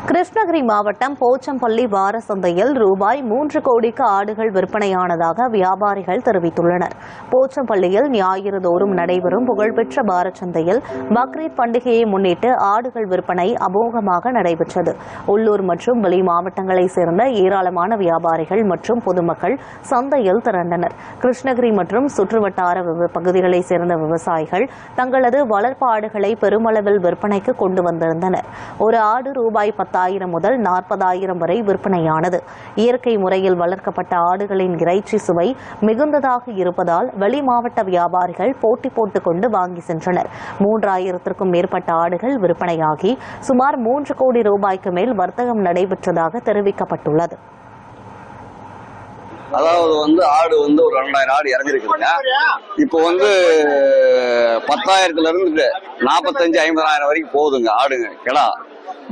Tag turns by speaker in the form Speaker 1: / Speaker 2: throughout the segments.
Speaker 1: கிருஷ்ணகிரி மாவட்டம் போச்சம்பள்ளி வார சந்தையில் ரூபாய் 3 கோடிக்கு ஆடுகள் விற்பனையானதாக வியாபாரிகள் தெரிவித்துள்ளனர். போச்சம்பள்ளியில் ஞாயிறு தோறும் நடைபெறும் புகழ்பெற்ற வார சந்தையில் பக்ரீத் பண்டிகையை முன்னிட்டு ஆடுகள் விற்பனை அமோகமாக நடைபெற்றது. உள்ளூர் மற்றும் வெளி மாவட்டங்களைச் சேர்ந்த ஏராளமான வியாபாரிகள் மற்றும் பொதுமக்கள் சந்தையில் திரண்டனர். கிருஷ்ணகிரி மற்றும் சுற்றுவட்டார பகுதிகளைச் சேர்ந்த விவசாயிகள் தங்களது வளர்ப்பு ஆடுகளை பெருமளவில் விற்பனைக்கு கொண்டு வந்திருந்தனர். ஒரு ஆடு ரூபாய் 10,000 முதல் 40,000 வரை விற்பனையானது. இயற்கை முறையில் வளர்க்கப்பட்ட ஆடுகளின் இறைச்சி சுவை மிகுந்ததாக இருப்பதால் வெளி மாவட்ட வியாபாரிகள் போட்டி போட்டுக் கொண்டு வாங்கி சென்றனர். 3,000க்கும் மேற்பட்ட ஆடுகள் விற்பனையாகி சுமார் 3 கோடி ரூபாய்க்கு மேல் வர்த்தகம் நடைபெற்றதாக தெரிவிக்கப்பட்டுள்ளது.
Speaker 2: அதாவது ஆடு ஒரு 2,000 ஆடு இறங்கிருக்குங்க. இப்போ 10,000ல இருந்து 45,000-50,000 வரைக்கும் போகுதுங்க ஆடுங்க. கிடா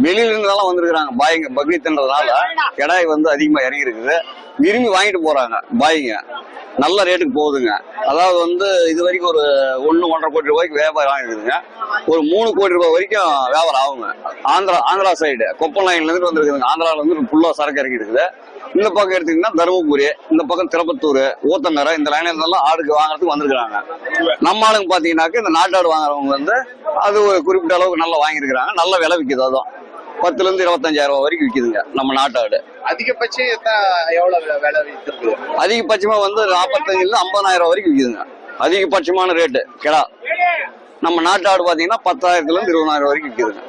Speaker 2: வெளியில இருந்தெல்லாம் வந்திருக்கிறாங்க. பாய்ங்க பக்ரீத்ன்றதுனால கிடாய் அதிகமா இறங்கி இருக்குது. விரும்பி வாங்கிட்டு போறாங்க பாய்ங்க. நல்ல ரேட்டுக்கு போகுதுங்க. அதாவது இது வரைக்கும் ஒரு 1-1.5 கோடி ரூபாய்க்கு வியாபாரம் ஆகிருக்குதுங்க. ஒரு 3 கோடி ரூபாய் வரைக்கும் வியாபாரம் ஆகுங்க. ஆந்திரா சைடு கொப்பம் லைன்ல இருந்து வந்திருக்குதுங்க. ஆந்திரால ஃபுல்லா சரக்கு இறங்கி இருக்குது. இந்த பக்கம் எடுத்தீங்கன்னா தருமபுரி, இந்த பக்கம் திருப்பத்தூர், ஊத்தங்கரை, இந்த லைன்ல இருந்தெல்லாம் ஆடுக்கு வாங்குறதுக்கு வந்திருக்காங்க. நம்ம ஆளுங்க பாத்தீங்கன்னாக்க இந்த நாட்டாடு வாங்குறவங்க அது ஒரு குறிப்பிட்ட அளவுக்கு நல்லா வாங்கியிருக்கிறாங்க. நல்ல விலை விற்குது. அதுவும் 10,000 இருந்து 25,000 ரூபாய் வரைக்கும் விற்குதுங்க நம்ம நாட்டாடு.
Speaker 3: அதிகபட்சம் எவ்வளவு விலை விற்கிறது?
Speaker 2: அதிகபட்சமா 45,000 இருந்து 50,000 வரைக்கும் விற்குதுங்க. அதிகபட்சமான ரேட்டு கிடா. நம்ம நாட்டாடு பாத்தீங்கன்னா 10,000-ல இருந்து 20,000 வரைக்கும் விற்குதுங்க.